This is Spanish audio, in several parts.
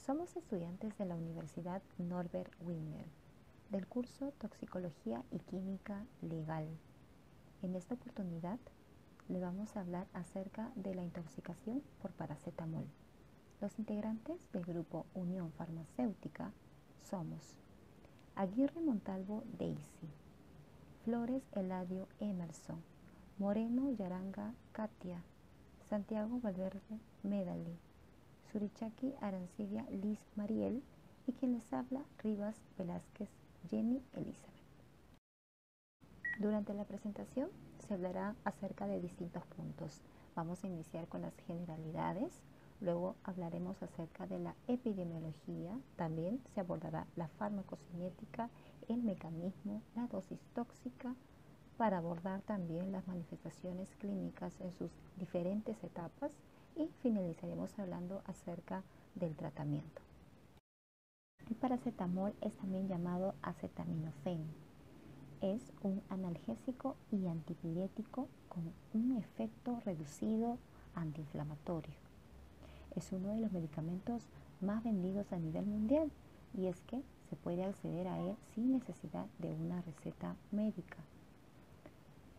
Somos estudiantes de la Universidad Norbert Wiener, del curso Toxicología y Química Legal. En esta oportunidad le vamos a hablar acerca de la intoxicación por paracetamol. Los integrantes del grupo Unión Farmacéutica somos Aguirre Montalvo Daisy, Flores Eladio Emerson, Moreno Yaranga Katia, Santiago Valverde Medali, Surichaki Arancibia Liz Mariel y quien les habla Rivas Velázquez Jenny Elizabeth. Durante la presentación se hablará acerca de distintos puntos. Vamos a iniciar con las generalidades, luego hablaremos acerca de la epidemiología, también se abordará la farmacocinética, el mecanismo, la dosis tóxica, para abordar también las manifestaciones clínicas en sus diferentes etapas y finalizaremos hablando acerca del tratamiento. El paracetamol es también llamado acetaminofén. Es un analgésico y antipirético con un efecto reducido antiinflamatorio. Es uno de los medicamentos más vendidos a nivel mundial y es que se puede acceder a él sin necesidad de una receta médica.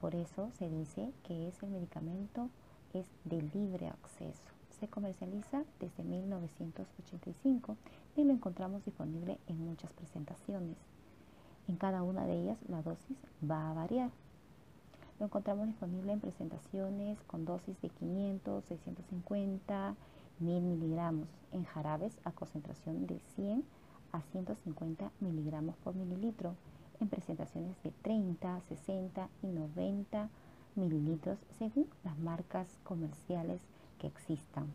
Por eso se dice que el medicamento es de libre acceso. Se comercializa desde 1985 y lo encontramos disponible en muchas presentaciones. En cada una de ellas la dosis va a variar. Lo encontramos disponible en presentaciones con dosis de 500, 650, 1000 miligramos, en jarabes a concentración de 100 a 150 miligramos por mililitro, en presentaciones de 30, 60 y 90 mililitros según las marcas comerciales que existan.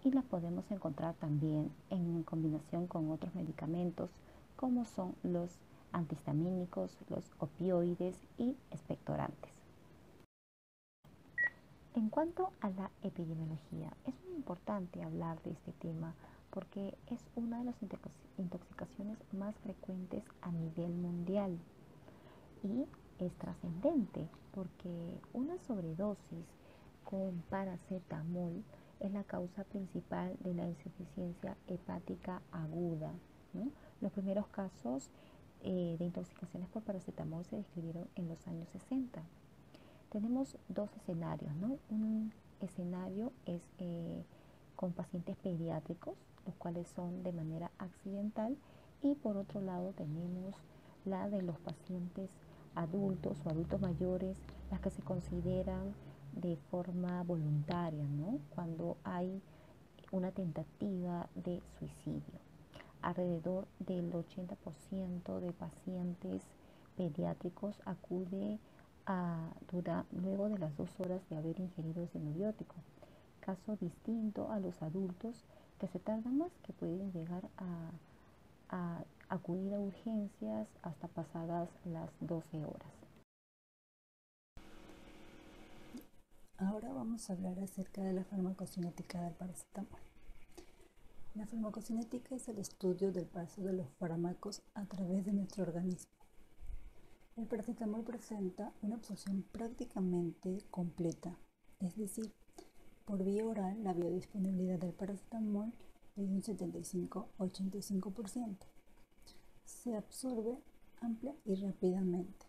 Y las podemos encontrar también en combinación con otros medicamentos como son los antihistamínicos, los opioides y expectorantes. En cuanto a la epidemiología, es muy importante hablar de este tema porque es una de las intoxicaciones más frecuentes a nivel mundial y es trascendente porque una sobredosis con paracetamol es la causa principal de la insuficiencia hepática aguda, ¿no? Los primeros casos de intoxicaciones por paracetamol se describieron en los años 60. Tenemos dos escenarios, ¿no? Un escenario es con pacientes pediátricos, los cuales son de manera accidental, y por otro lado tenemos la de los pacientes adultos o adultos mayores, las que se consideran de forma voluntaria, ¿no? Cuando hay una tentativa de suicidio. Alrededor del 80% de pacientes pediátricos acude luego de las 2 horas de haber ingerido ese antibiótico. Caso distinto a los adultos que se tardan más, que pueden llegar a acudir a urgencias hasta pasadas las 12 horas. Ahora vamos a hablar acerca de la farmacocinética del paracetamol. La farmacocinética es el estudio del paso de los fármacos a través de nuestro organismo. El paracetamol presenta una absorción prácticamente completa, es decir, por vía oral la biodisponibilidad del paracetamol es de un 75-85%. Se absorbe amplia y rápidamente.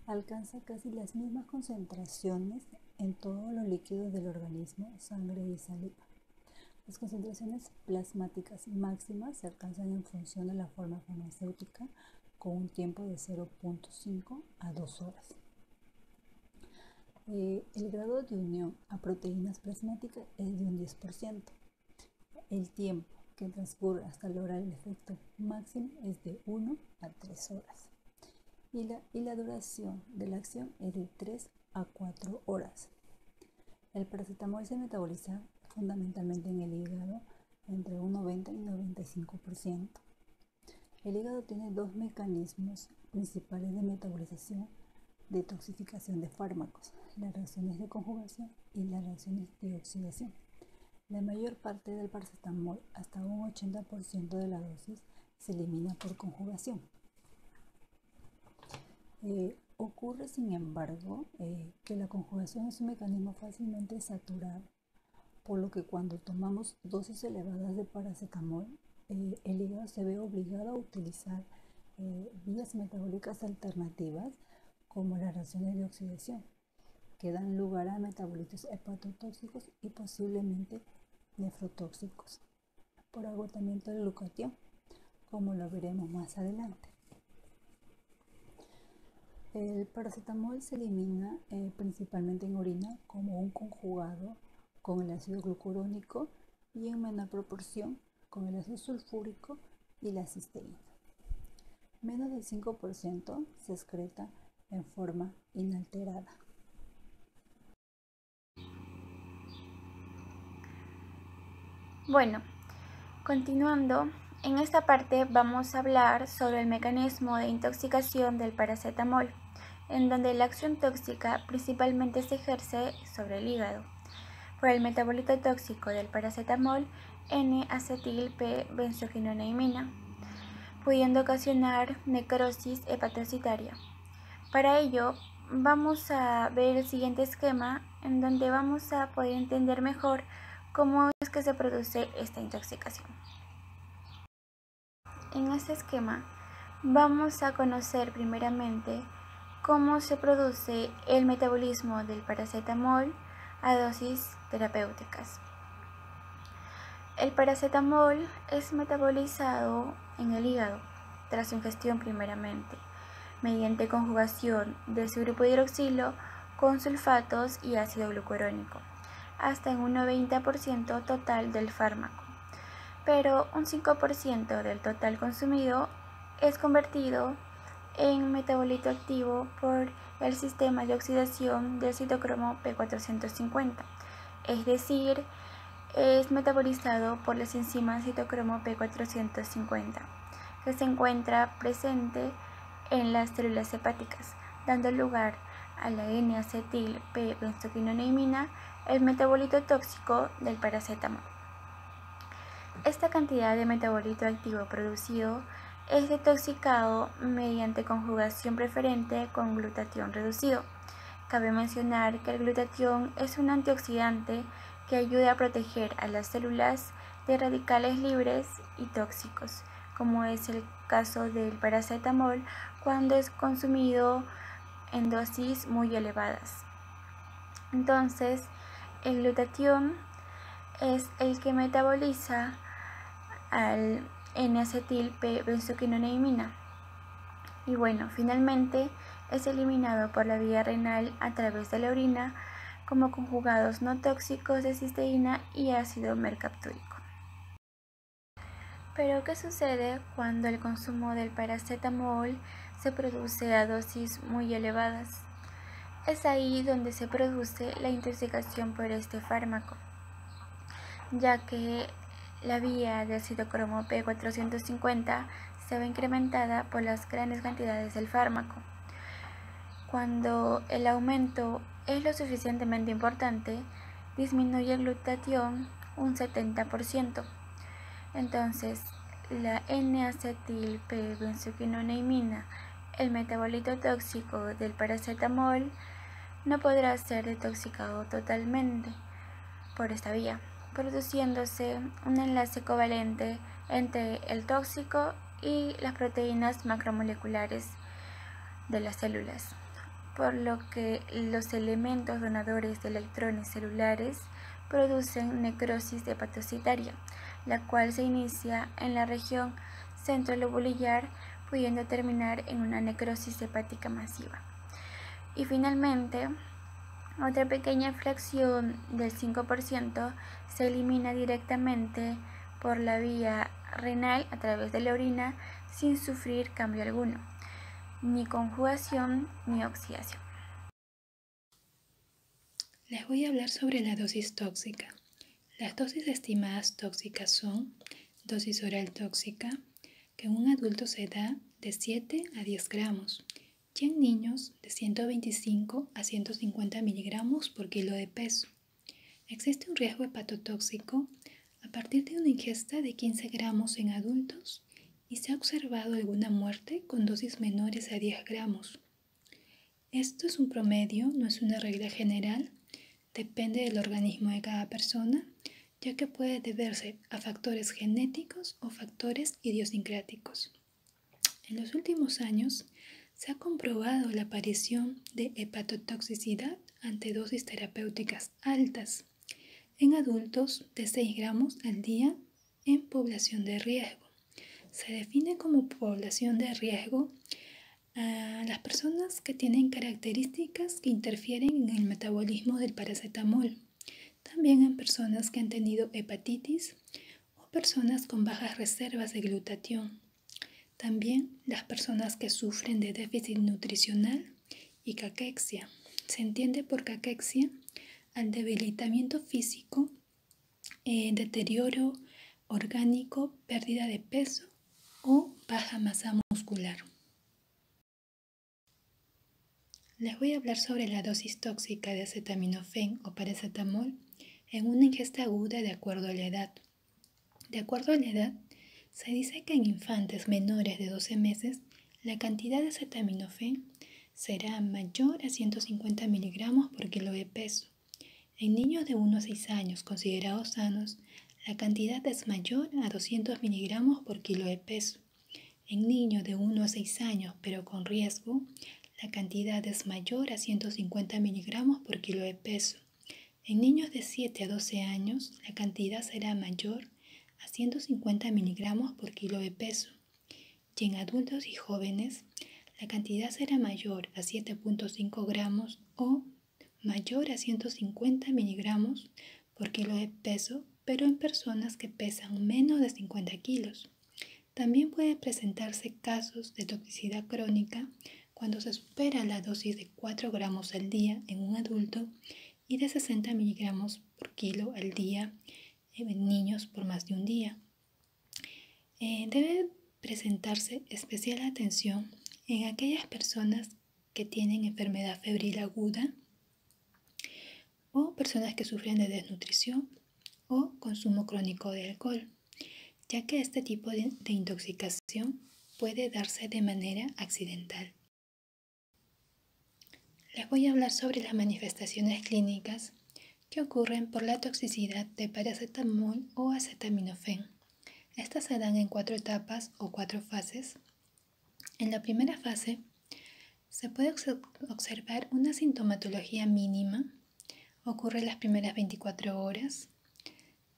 Alcanza casi las mismas concentraciones en todos los líquidos del organismo, sangre y saliva. Las concentraciones plasmáticas máximas se alcanzan en función de la forma farmacéutica con un tiempo de 0.5 a 2 horas. El grado de unión a proteínas plasmáticas es de un 10%. El tiempo que transcurre hasta lograr el efecto máximo es de 1 a 3 horas. Y la duración de la acción es de 3 a 4 horas. El paracetamol se metaboliza fundamentalmente en el hígado entre un 90 y 95%. El hígado tiene dos mecanismos principales de metabolización, detoxificación de fármacos, las reacciones de conjugación y las reacciones de oxidación. La mayor parte del paracetamol, hasta un 80% de la dosis, se elimina por conjugación. Ocurre, sin embargo, que la conjugación es un mecanismo fácilmente saturado por lo que cuando tomamos dosis elevadas de paracetamol, el hígado se ve obligado a utilizar vías metabólicas alternativas como las reacciones de oxidación, que dan lugar a metabolitos hepatotóxicos y posiblemente nefrotóxicos por agotamiento del glutatión, como lo veremos más adelante. El paracetamol se elimina principalmente en orina como un conjugado con el ácido glucurónico y en menor proporción con el ácido sulfúrico y la cisteína. Menos del 5% se excreta en forma inalterada. Bueno, continuando, en esta parte vamos a hablar sobre el mecanismo de intoxicación del paracetamol, en donde la acción tóxica principalmente se ejerce sobre el hígado, por el metabolito tóxico del paracetamol N-acetil-P-benzoquinoneimina, pudiendo ocasionar necrosis hepatocitaria. Para ello, vamos a ver el siguiente esquema, en donde vamos a poder entender mejor cómo es que se produce esta intoxicación. En este esquema vamos a conocer primeramente cómo se produce el metabolismo del paracetamol a dosis terapéuticas. El paracetamol es metabolizado en el hígado tras su ingestión primeramente, mediante conjugación de su grupo hidroxilo con sulfatos y ácido glucurónico, hasta en un 90% total del fármaco, pero un 5% del total consumido es convertido en metabolito activo por el sistema de oxidación del citocromo P450, es decir, es metabolizado por las enzimas citocromo P450, que se encuentra presente en las células hepáticas, dando lugar a la N-acetil-P-benzoquinoneimina, el metabolito tóxico del paracetamol. Esta cantidad de metabolito activo producido es detoxicado mediante conjugación preferente con glutatión reducido. Cabe mencionar que el glutatión es un antioxidante que ayuda a proteger a las células de radicales libres y tóxicos, como es el caso del paracetamol cuando es consumido en dosis muy elevadas. Entonces, el glutatión es el que metaboliza al N-acetil-P-benzoquinoneimina. Y bueno, finalmente es eliminado por la vía renal a través de la orina como conjugados no tóxicos de cisteína y ácido mercaptúrico. Pero ¿qué sucede cuando el consumo del paracetamol se produce a dosis muy elevadas? Es ahí donde se produce la intoxicación por este fármaco, ya que la vía del citocromo P450 se ve incrementada por las grandes cantidades del fármaco. Cuando el aumento es lo suficientemente importante, disminuye el glutatión un 70%. Entonces, la N-acetil-P-benzoquinoneimina, el metabolito tóxico del paracetamol, no podrá ser detoxicado totalmente por esta vía, produciéndose un enlace covalente entre el tóxico y las proteínas macromoleculares de las células, por lo que los elementos donadores de electrones celulares producen necrosis hepatocitaria, la cual se inicia en la región centrolobulillar, pudiendo terminar en una necrosis hepática masiva. Y finalmente, otra pequeña fracción del 5% se elimina directamente por la vía renal a través de la orina sin sufrir cambio alguno, ni conjugación ni oxidación. Les voy a hablar sobre la dosis tóxica. Las dosis estimadas tóxicas son dosis oral tóxica, que en un adulto se da de 7 a 10 gramos, y en niños de 125 a 150 miligramos por kilo de peso. Existe un riesgo hepatotóxico a partir de una ingesta de 15 gramos en adultos y se ha observado alguna muerte con dosis menores a 10 gramos. Esto es un promedio, no es una regla general, depende del organismo de cada persona ya que puede deberse a factores genéticos o factores idiosincráticos. En los últimos años, se ha comprobado la aparición de hepatotoxicidad ante dosis terapéuticas altas en adultos de 6 gramos al día en población de riesgo. Se define como población de riesgo a las personas que tienen características que interfieren en el metabolismo del paracetamol. También en personas que han tenido hepatitis o personas con bajas reservas de glutatión. También las personas que sufren de déficit nutricional y caquexia. Se entiende por caquexia al debilitamiento físico, deterioro orgánico, pérdida de peso o baja masa muscular. Les voy a hablar sobre la dosis tóxica de acetaminofén o paracetamol en una ingesta aguda de acuerdo a la edad. De acuerdo a la edad, se dice que en infantes menores de 12 meses la cantidad de acetaminofén será mayor a 150 miligramos por kilo de peso. En niños de 1 a 6 años considerados sanos, la cantidad es mayor a 200 miligramos por kilo de peso. En niños de 1 a 6 años pero con riesgo, la cantidad es mayor a 150 miligramos por kilo de peso. En niños de 7 a 12 años, la cantidad será mayor a 150 miligramos por kilo de peso. Y en adultos y jóvenes, la cantidad será mayor a 7.5 gramos o mayor a 150 miligramos por kilo de peso, pero en personas que pesan menos de 50 kilos. También puede presentarse casos de toxicidad crónica cuando se supera la dosis de 4 gramos al día en un adulto y de 60 miligramos por kilo al día en niños por más de un día. Debe presentarse especial atención en aquellas personas que tienen enfermedad febril aguda o personas que sufren de desnutrición o consumo crónico de alcohol, ya que este tipo de intoxicación puede darse de manera accidental. Les voy a hablar sobre las manifestaciones clínicas que ocurren por la toxicidad de paracetamol o acetaminofén. Estas se dan en 4 etapas o 4 fases. En la primera fase se puede observar una sintomatología mínima. Ocurre las primeras 24 horas.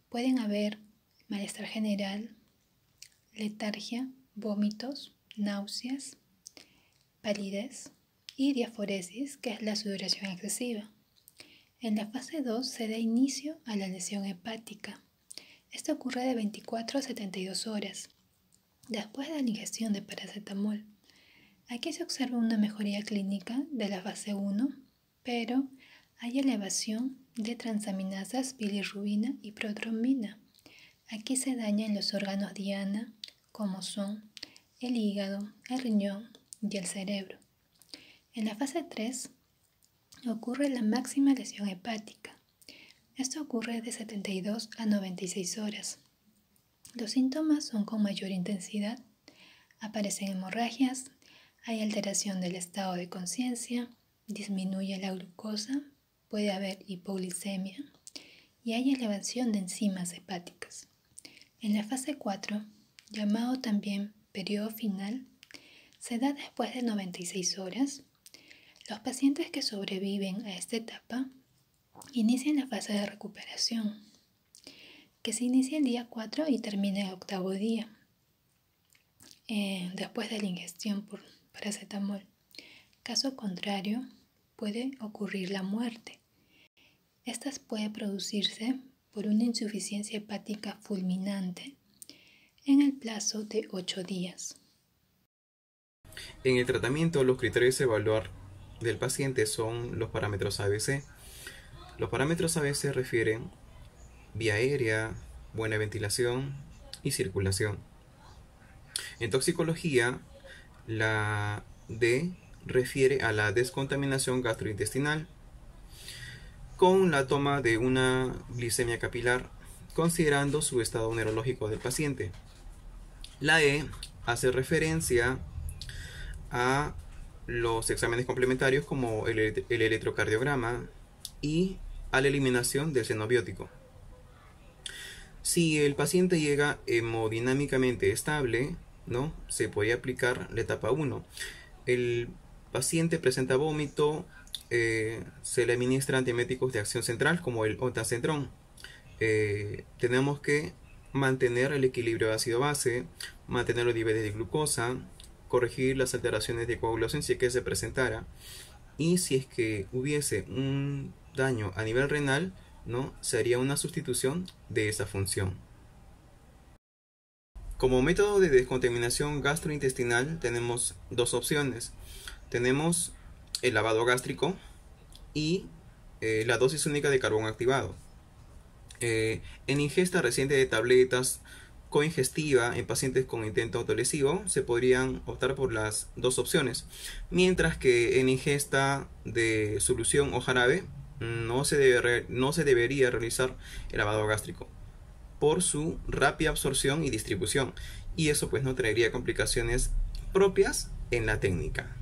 Pueden haber malestar general, letargia, vómitos, náuseas, palidez y diaforesis, que es la sudoración excesiva. En la fase 2 se da inicio a la lesión hepática. Esto ocurre de 24 a 72 horas después de la ingestión de paracetamol. Aquí se observa una mejoría clínica de la fase 1, pero hay elevación de transaminasas bilirrubina y protrombina. Aquí se dañan los órganos diana, como son el hígado, el riñón y el cerebro. En la fase 3 ocurre la máxima lesión hepática. Esto ocurre de 72 a 96 horas. Los síntomas son con mayor intensidad. Aparecen hemorragias, hay alteración del estado de conciencia, disminuye la glucosa, puede haber hipoglicemia y hay elevación de enzimas hepáticas. En la fase 4, llamado también periodo final, se da después de 96 horas. Los pacientes que sobreviven a esta etapa inician la fase de recuperación, que se inicia el día 4 y termina el 8º día, después de la ingestión por paracetamol. Caso contrario, puede ocurrir la muerte. Esta puede producirse por una insuficiencia hepática fulminante en el plazo de 8 días. En el tratamiento, los criterios a evaluar del paciente son los parámetros ABC. Los parámetros ABC refieren vía aérea, buena ventilación y circulación. En toxicología, la D refiere a la descontaminación gastrointestinal con la toma de una glicemia capilar, considerando su estado neurológico del paciente. La E hace referencia a los exámenes complementarios como el electrocardiograma y a la eliminación del xenobiótico. Si el paciente llega hemodinámicamente estable, ¿no? Se puede aplicar la etapa 1. El paciente presenta vómito, se le administra antieméticos de acción central como el ondansetron. Tenemos que mantener el equilibrio de ácido-base, mantener los niveles de glucosa, corregir las alteraciones de coagulación si es que se presentara, y si es que hubiese un daño a nivel renal, ¿no? Se haría una sustitución de esa función. Como método de descontaminación gastrointestinal tenemos dos opciones. Tenemos el lavado gástrico y la dosis única de carbón activado. En ingesta reciente de tabletas coingestiva en pacientes con intento autolesivo se podrían optar por las dos opciones, mientras que en ingesta de solución o jarabe no se debería realizar el lavado gástrico por su rápida absorción y distribución, y eso pues no traería complicaciones propias en la técnica.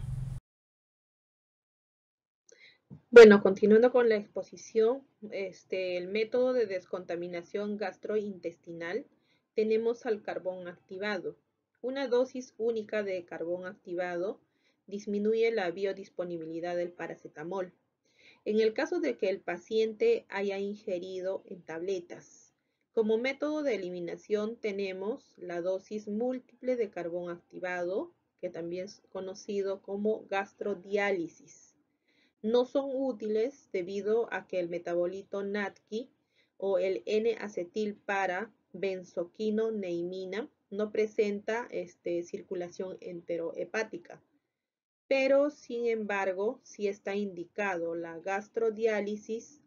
Bueno, continuando con la exposición, el método de descontaminación gastrointestinal, tenemos al carbón activado. Una dosis única de carbón activado disminuye la biodisponibilidad del paracetamol. En el caso de que el paciente haya ingerido en tabletas, como método de eliminación tenemos la dosis múltiple de carbón activado, que también es conocido como gastrodiálisis. No son útiles debido a que el metabolito NADQI o el N-acetilpara-benzoquinoneimina no presenta circulación enterohepática. Pero, sin embargo, sí está indicado la gastrodiálisis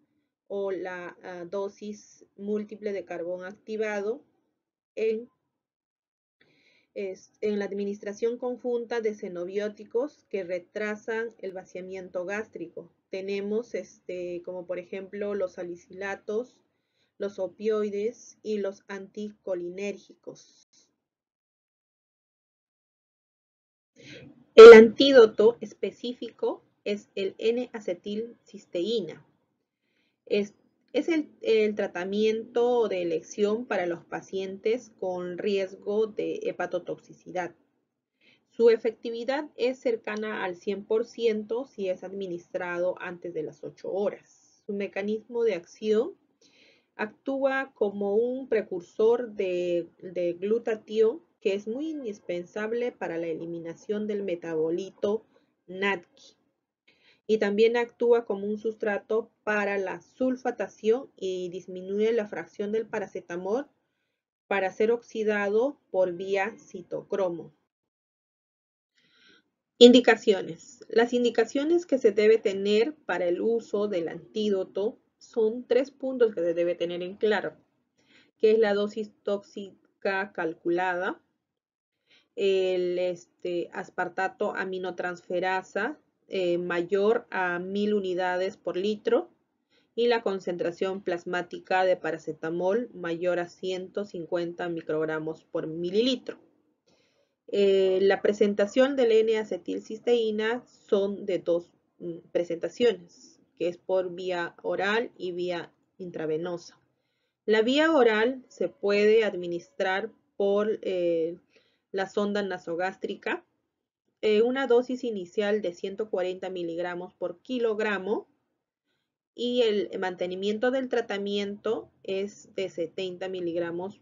o la dosis múltiple de carbón activado en la administración conjunta de xenobióticos que retrasan el vaciamiento gástrico. Tenemos como por ejemplo los salicilatos, los opioides y los anticolinérgicos. El antídoto específico es el N-acetilcisteína. Es el tratamiento de elección para los pacientes con riesgo de hepatotoxicidad. Su efectividad es cercana al 100% si es administrado antes de las 8 horas. Su mecanismo de acción actúa como un precursor de glutatión que es muy indispensable para la eliminación del metabolito NADQI. Y también actúa como un sustrato para la sulfatación y disminuye la fracción del paracetamol para ser oxidado por vía citocromo. Indicaciones. Las indicaciones que se debe tener para el uso del antídoto son 3 puntos que se debe tener en claro, que es la dosis tóxica calculada, el aspartato aminotransferasa mayor a 1000 unidades por litro y la concentración plasmática de paracetamol mayor a 150 microgramos por mililitro. La presentación del N-acetilcisteína son de dos presentaciones, que es por vía oral y vía intravenosa. La vía oral se puede administrar por la sonda nasogástrica, una dosis inicial de 140 miligramos por kilogramo y el mantenimiento del tratamiento es de 70 miligramos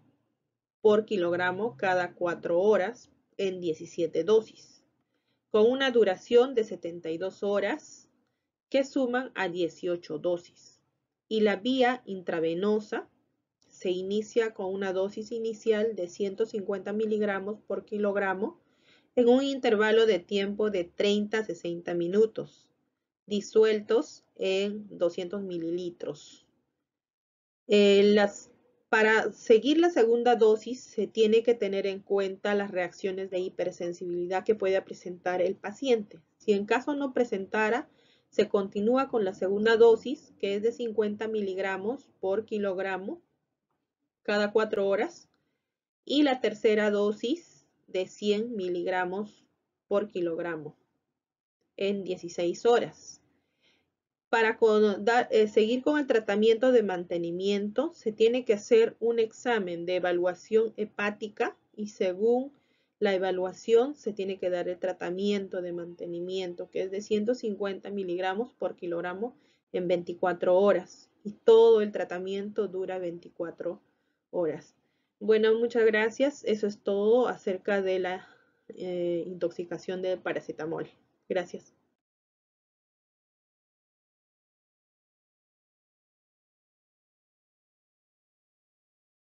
por kilogramo cada 4 horas en 17 dosis, con una duración de 72 horas que suman a 18 dosis. Y la vía intravenosa se inicia con una dosis inicial de 150 miligramos por kilogramo en un intervalo de tiempo de 30 a 60 minutos, disueltos en 200 mililitros. Para seguir la segunda dosis se tiene que tener en cuenta las reacciones de hipersensibilidad que pueda presentar el paciente. Si en caso no presentara, se continúa con la segunda dosis, que es de 50 miligramos por kilogramo cada 4 horas, y la tercera dosis de 100 miligramos por kilogramo en 16 horas. Para seguir con el tratamiento de mantenimiento, se tiene que hacer un examen de evaluación hepática y según la evaluación se tiene que dar el tratamiento de mantenimiento, que es de 150 miligramos por kilogramo en 24 horas. Y todo el tratamiento dura 24 horas. Bueno, muchas gracias. Eso es todo acerca de la intoxicación de paracetamol. Gracias.